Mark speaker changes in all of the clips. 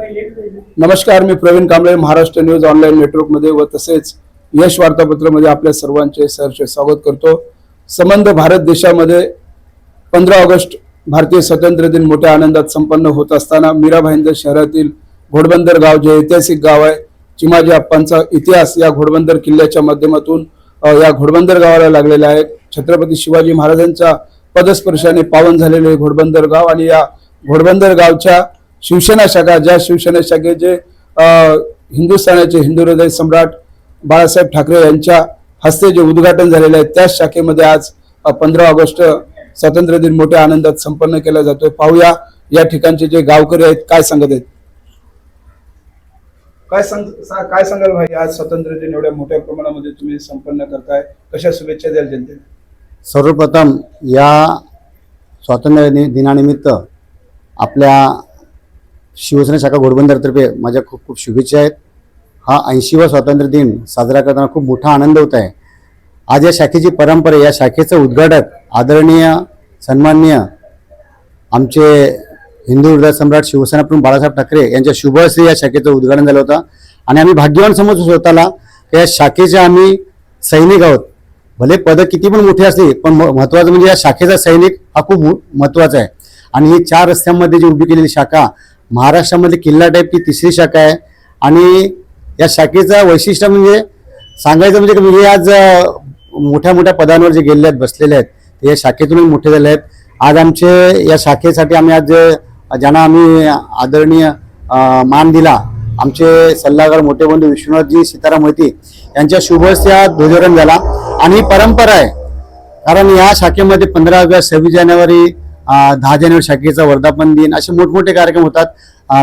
Speaker 1: नमस्कार, मी Pravin Kamble, Maharashtra news online नेटवर्कमध्ये व तसेच यश वार्तापत्रामध्ये आपल्या सर्वांचे सहर्ष स्वागत करतो। संबंध भारत देशामध्ये 15 ऑगस्ट भारतीय स्वातंत्र्य दिन मोठ्या आनंदात संपन्न होत असताना मीरा भाईंदर शहरातील घोडबंदर गाव जे ऐतिहासिक गाव आहे, चिमाजी अप्पांचा इतिहास या घोडबंदर किल्ल्याच्या माध्यमातून या घोडबंदर गावाला लागलेला आहे। छत्रपती शिवाजी महाराजांच्या पदस्पर्शाने पावन झालेले घोडबंदर गाव आणि या घोडबंदर गावच्या शिवसेना शाखा, ज्या शिवसेना शाखेचे हिंदुस्थानाचे हिंदू हृदय सम्राट बाळासाहेब ठाकरे यांच्या हस्ते जे उद्घाटन झालेले आहे, त्या शाखेमध्ये आज 15 ऑगस्ट स्वातंत्र्य दिन मोठ्या आनंदात संपन्न केला जातोय। पाहूया या ठिकाणचे जे गावकरी आहेत काय सांगत आहेत। काय सांगाल भाई, आज स्वातंत्र्य दिन एवढ्या मोठ्या प्रमाणामध्ये तुम्ही संपन्न करताय, कशा शुभेच्छा द्याल जनतेला?
Speaker 2: सर्वप्रथम या स्वातंत्र्य दिनानिमित्त आपल्या शिवसेना शाखा घोडबंदरतर्फे माझ्या खूप खूप शुभेच्छा आहेत। हा 80वा स्वातंत्र्य दिन साजरा करताना खूप मोठा आनंद होत आहे। आज या शाखेची परंपरा, या शाखेचं उद्घाटक आदरणीय सन्माननीय आमचे हिंदू हृदय सम्राट शिवसेना प्रमुख बाळासाहेब ठाकरे यांच्या शुभ हस्ते या शाखेचं उद्घाटन झालं होतं आणि आम्ही भाग्यवान समजतो स्वतःला की या शाखेचे आम्ही सैनिक आहोत। भले पद किती पण मोठे असले पण महत्त्वाचं म्हणजे या शाखेचा सैनिक हा खूप महत्त्वाचा आहे। आणि ही 4 रस्त्यांमध्ये जी उभी केलेली शाखा महाराष्ट्रामध्ये किल्ला टाईपची तिसरी शाखा आहे आणि या शाखेचं वैशिष्ट्य म्हणजे सांगायचं म्हणजे आज मोठ्या मोठ्या पदांवर जे गेलेले आहेत, बसलेले आहेत, ते या शाखेतूनच मोठे झाले आहेत। आज आमचे या शाखेसाठी आम्ही आज ज्यांना आम्ही आदरणीय मान दिला, आमचे सल्लागार मोठे बंधू विश्वनाथजी सीताराम मोहिते यांच्या शुभ हस्ते ध्वजारोहण झाला। आणि ही परंपरा आहे, कारण या शाखेमध्ये 15 ऑगस्ट 26 जानेवारी 10 जानेवारी शाखेचा वर्धापन दिन असे मोठमोठे कार्यक्रम होतात,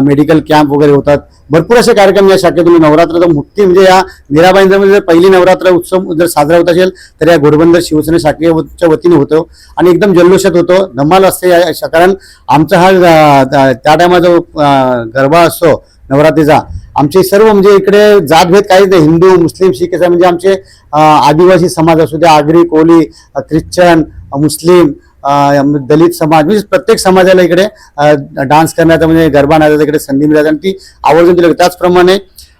Speaker 2: मेडिकल कॅम्प वगैरे होतात, भरपूर असे कार्यक्रम या शाखेतून। नवरात्र तर मोठी म्हणजे या मीराबाईंमध्ये जर पहिली नवरात्र उत्सव जर साजरा होत असेल तर या घोडबंदर शिवसेना शाखेच्या वतीने होतो आणि एकदम जल्लोषात होतो, धमाल असते। कारण आमचा हा त्या टायमाचा गरबा असतो नवरात्रीचा, आमचे सर्व म्हणजे इकडे जातभेद काहीच नाही, हिंदू मुस्लिम शीख असं म्हणजे आमचे आदिवासी समाज असू द्या, आगरी कोळी ख्रिश्चन मुस्लिम दलित समाज म्हणजे प्रत्येक समाजाला इकडे डान्स करण्याचा म्हणजे गरबा नाचायचा इकडे संधी मिळाली आणि ती आवर्जून दिली। त्याचप्रमाणे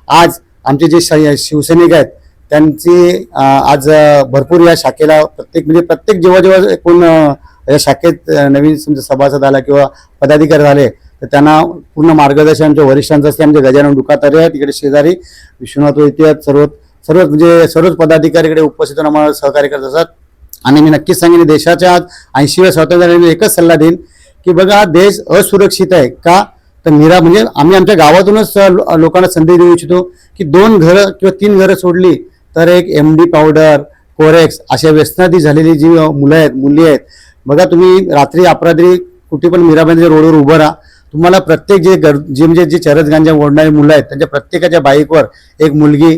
Speaker 2: आज आमचे जे शिवसैनिक आहेत त्यांची आज भरपूर या शाखेला प्रत्येक जेव्हा जेव्हा कोण या शाखेत नवीन समजा सभासद आला किंवा पदाधिकारी झाले तर त्यांना पूर्ण मार्गदर्शन आमच्या वरिष्ठांचं असते। आमचे गजानन दुकातारे आहेत तिकडे शेजारी, विश्वनाथ वैद्य आहेत, सर्वच पदाधिकारी इकडे उपस्थित आम्हाला सहकार्य करत असतात। आणि मी नक्कीच सांगेन देशाच्या 80व्या स्वातंत्र्याने एकच सल्ला देईन की बघा, देश असुरक्षित आहे का तर मीरा म्हणजे आम्ही आमच्या गावातूनच लोकांना संदेश देऊ इच्छितो की 2 घरं किंवा 3 घरं सोडली तर एक MD पावडर, कोरेक्स अशा व्यसनाधी झालेली जी मुली आहेत, बघा तुम्ही रात्री अपरात्री कुठे पण मीराबाईंच्या रोडवर उभं राहा, तुम्हाला प्रत्येक जे चरस गांजा ओढणारी मुलं आहेत त्यांच्या प्रत्येकाच्या बाईकवर एक मुलगी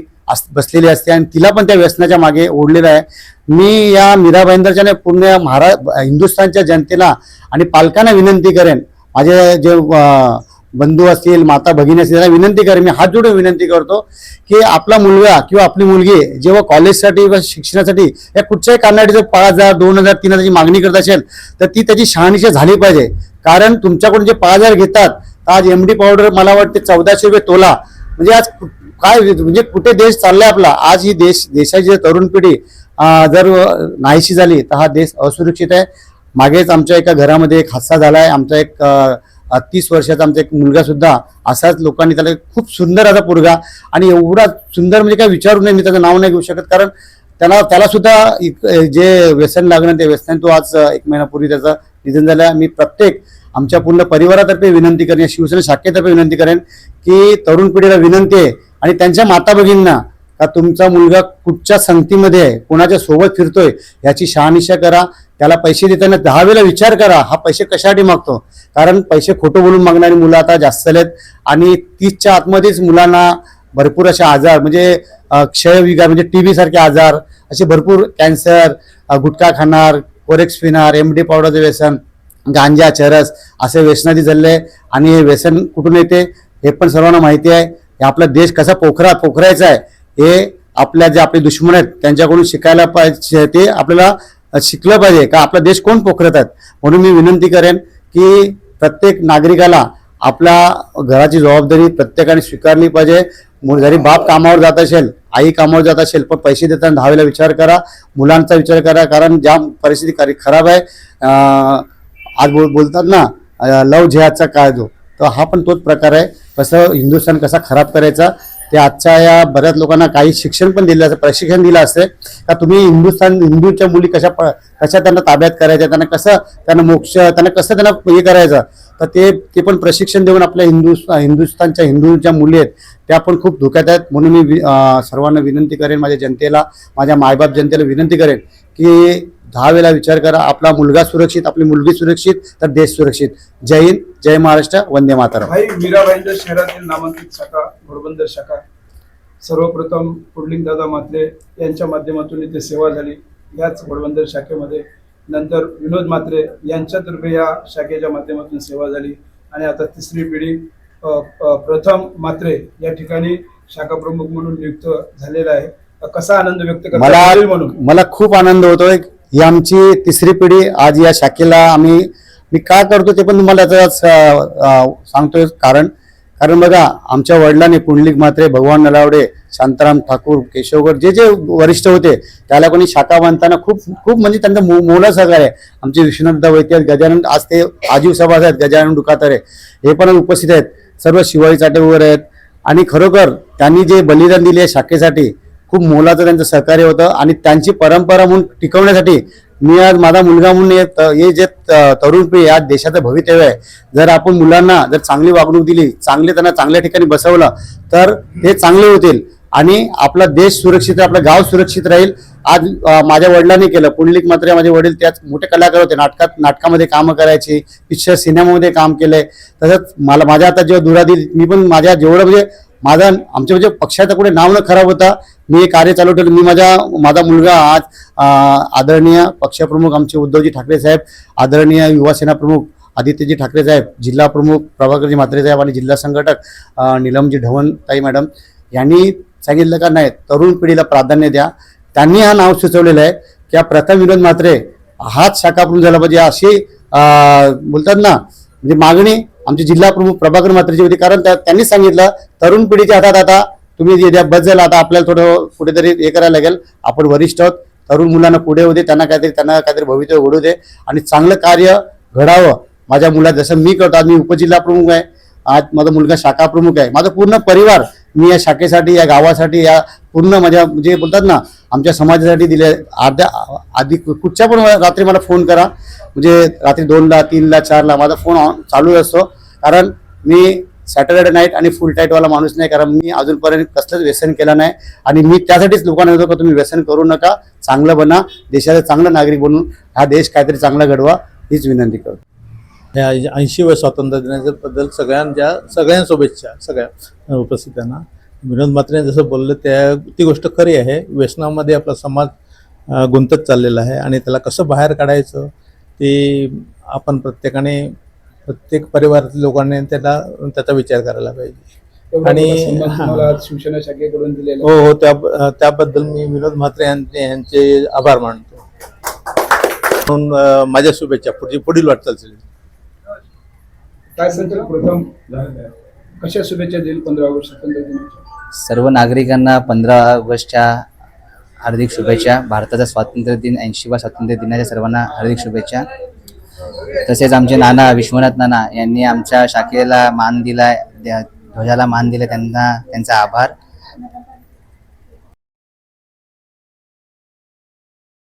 Speaker 2: बसलेली असते आणि तिला पण त्या व्यसनाच्या मागे ओढलेलं आहे। मी या मीरा भाईंदरच्या पूर्ण हिंदुस्थानच्या जनतेला आणि पालकांना विनंती करेन, माझे जे बंधू असतील, माता भगिनी असतील, त्यांना विनंती करेन, मी हात जोडून विनंती करतो की आपला मुलगा किंवा आपली मुलगी जेव्हा कॉलेजसाठी किंवा शिक्षणासाठी या कुठच्याही कारणासाठी जर 5,000 2,000 3,000ची मागणी करत असेल तर ती त्याची शहानिशा झाली पाहिजे। कारण तुमच्याकडून जे 5,000 घेतात, आज MD पावडर मला वाटते 1400 रुपये तोला, म्हणजे आज काय म्हणजे कुठे देश चाललाय आपला? आज ही देशाची तरुण पिढी जर नाहीशी झाली तर हा देश असुरक्षित आहे। मागेच आमच्या एका घरामध्ये एक हादसा झालाय, आमचा एक 30 वर्षाचा आमचा एक मुलगा सुद्धा असाच लोकांनी त्याला खूप सुंदर असा पोरगा आणि एवढा सुंदर म्हणजे काय विचारू नये, मी त्याचं नाव नाही घेऊ शकत कारण त्याला सुद्धा जे व्यसन लागणं ते व्यसन तो आज 1 महिन्यापूर्वी त्याचं निधन झालं। मी प्रत्येक आमच्या पूर्ण परिवारातर्फे विनंती करेन, शिवसेना शाखेतर्फे विनंती करेन की तरुण पिढीला विनंती आहे आणि त्यांच्या माता भगिनींना का तुमचा मुलगा कुठच्या संगतीमध्ये आहे, कोणाच्या सोबत फिरतोय याची शहानिशा करा। त्याला पैसे देताना 10 वेळा विचार करा हा पैसे कशासाठी मागतो, कारण पैसे खोटं बोलून मागणारी मुलं आता जास्त झालेत आणि 30च्या आतमध्येच मुलांना भरपूर असे आजार म्हणजे क्षयविकार म्हणजे TB सारखे आजार, असे भरपूर कॅन्सर, गुटखा खाणार, कोरेक्स पिणार, MD पावडरचं व्यसन, गांजा चरस असे व्यसनाधी झाले आणि हे व्यसन कुठून येते हे पण सर्वांना माहिती आहे। आपला देश कसा पोखरायचा आहे हे आपल्या जे आपले दुश्मन आहेत त्यांच्याकडून शिकायला पाहिजे, ते आपल्याला शिकलं पाहिजे का आपला देश कोण पोखरत आहेत। म्हणून मी विनंती करेन की प्रत्येक नागरिकाला आपल्या घराची जबाबदारी प्रत्येकाने स्वीकारली पाहिजे. जरी बाप कामावर जात असेल, आई कामावर जात असेल, पण पैसे देताना 10 वेळा विचार करा, मुलांचा विचार करा. कारण ज्या परिस्थिती खराब आहे, आज बोलतात ना लव जिहादचा काळ जो, तर हा पण तोच प्रकार आहे. कसं हिंदुस्थान कसा खराब करायचा ते आजच्या या बऱ्याच लोकांना काही शिक्षण पण दिलं असतं, प्रशिक्षण दिलं असते का तुम्ही हिंदूच्या मुली कशा त्यांना ताब्यात करायच्या, त्यांना कसं त्यांना मोक्ष, त्यांना कसं त्यांना हे करायचं, तर ते पण प्रशिक्षण देऊन आपल्या हिंदुस्थानच्या हिंदूच्या मुली आहेत त्या पण खूप धोक्यात आहेत. म्हणून मी सर्वांना विनंती करेन, माझ्या जनतेला, माझ्या मायबाप जनतेला विनंती करेन की 10 वेळा विचार करा. आपला मुलगा सुरक्षित, आपली मुलगी सुरक्षित, तर देश सुरक्षित. जय हिंद, जय महाराष्ट्र, वंदे मातरम.
Speaker 1: भाई मीराबाईंच्या शहरातील नामांकित शाखा घोडबंदर शाखा सर्वप्रथम पुंडलिक दादा म्हात्रे यांच्या माध्यमातून इथे सेवा झाली. याच घोडबंदर शाखेमध्ये नंतर विनोद म्हात्रे यांच्यातर्फे या शाखेच्या माध्यमातून सेवा झाली आणि आता तिसरी पिढी प्रथम म्हात्रे या ठिकाणी शाखा प्रमुख म्हणून नियुक्त झालेला आहे. कसा आनंद व्यक्त करता येईल म्हणून
Speaker 2: मला खूप आनंद होतोय. ही आमची तिसरी पिढी आज या शाखेला मी का करतो ते पण तुम्हाला याचं सांगतोय. कारण बघा, आमच्या वडिलांनी पुंडलिक म्हात्रे, भगवान नलावडे, शांताराम ठाकूर, केशवगड जे वरिष्ठ होते त्याला कोणी शाखा बांधताना खूप म्हणजे त्यांचा मोला सहकार्य आहे. आमचे विश्वनाथ वैद्य, गजानन, आज ते आजीव सभासद आहेत, गजानन दुकातरे हे पण उपस्थित आहेत. सर्व शिवाजी चाटे वगैरे आहेत आणि खरोखर त्यांनी जे बलिदान दिले शाखेसाठी खूप मोलाचं त्यांचं सहकार्य होतं. आणि त्यांची परंपरा म्हणून टिकवण्यासाठी मी आज माझा मुलगा म्हणून हे जे तरुण पिढी आज देशाचं भवितव्य आहे, जर आपण मुलांना जर चांगली वागणूक दिली, त्यांना चांगल्या ठिकाणी बसवलं तर ते चांगले होतील आणि आपला देश सुरक्षित, आपलं गाव सुरक्षित राहील. आज माझ्या वडिलांनी केलं. पुंडलिक म्हात्रे माझे वडील त्याच मोठे कलाकार होते, नाटकामध्ये कामं करायची, पिक्चर सिनेमामध्ये काम केलंय. तसंच माझ्या आता जेव्हा दुरादी मी पण माझ्या जेवढं म्हणजे आमच्या म्हणजे पक्षाचं कुठे नाव न खराब होता, मी हे कार्य चालू ठेवलं. मी माझा मुलगा आज आदरणीय पक्षप्रमुख आमचे उद्धवजी ठाकरे साहेब, आदरणीय युवासेना प्रमुख आदित्यजी ठाकरे साहेब, जिल्हा प्रमुख प्रभाकरजी म्हात्रे साहेब आणि जिल्हा संघटक नीलमजी ढवणताई मॅडम यांनी सांगितलं का नाही, तरुण पिढीला प्राधान्य द्या. त्यांनी हा नाव सुचवलेलं आहे की प्रथम विनोद म्हात्रे हाच शाखा प्रमुख झाला पाहिजे, अशी बोलतात ना म्हणजे मागणी आमचे जिल्हा प्रमुख प्रभाकर म्हात्रेची होती. कारण त्यांनी सांगितलं तरुण पिढीच्या हातात आता तुम्ही बस झाला, आता आपल्याला थोडं कुठेतरी हे करायला लागेल. आपण वरिष्ठ आहोत, तरुण मुलांना पुढे होते, त्यांना काहीतरी भवितव्य घडू दे आणि चांगलं कार्य घडावं. माझ्या मुलात जसं मी करतो, आज मी उपजिल्हा प्रमुख आहे, आज माझा मुलगा शाखा प्रमुख आहे, माझा पूर्ण परिवार मी या शाखेसाठी, या गावासाठी, या पूर्ण माझ्या म्हणजे बोलतात ना आमच्या समाजासाठी दिले. आधी कुठच्या पण रात्री मला फोन करा, म्हणजे रात्री 2ला 3ला 4ला माझा फोन चालू असतो. कारण मी सॅटर्डे नाईट आणि फुल टाईटवाला माणूस नाही, कारण मी अजूनपर्यंत कसलंच व्यसन केलं नाही. आणि मी त्यासाठीच लोकांना म्हणतो की तुम्ही व्यसन करू नका, चांगलं बना, देशाचा चांगला नागरिक बनून हा देश काहीतरी चांगला घडवा, हीच विनंती करतो.
Speaker 3: या 80व्या स्वातंत्र्य दिनाबद्दल सगळ्या शुभेच्छा सगळ्या उपस्थितांना. विनोद म्हात्रे जसं बोललं ती गोष्ट खरी आहे. व्यसनामध्ये आपला समाज गुंतत चाललेला आहे आणि त्याला कसं बाहेर काढायचं ते आपण प्रत्येक परिवारातील लोकांनी त्याचा विचार करायला पाहिजे. आणि
Speaker 1: शिवसेना शाखेकडून दिलेला
Speaker 3: हो, त्याबद्दल मी विनोद म्हात्रे यांचे आभार मानतो. म्हणून माझ्या शुभेच्छा पुढील वाटचाल.
Speaker 1: काय सांगतो प्रथम कशा शुभेच्छा देईल 15 ऑगस्ट स्वातंत्र्य दिनाच्या?
Speaker 4: सर्व नागरिकांना 15 ऑगस्टच्या हार्दिक शुभेच्छा. भारताचा स्वातंत्र्य दिन 80वा स्वातंत्र्य दिनाच्या सर्वांना हार्दिक शुभेच्छा. तसेच आमचे नाना विश्वनाथ नाना यांनी आमच्या शाखेला मान दिला, ध्वजाला मान दिला, त्यांचा आभार.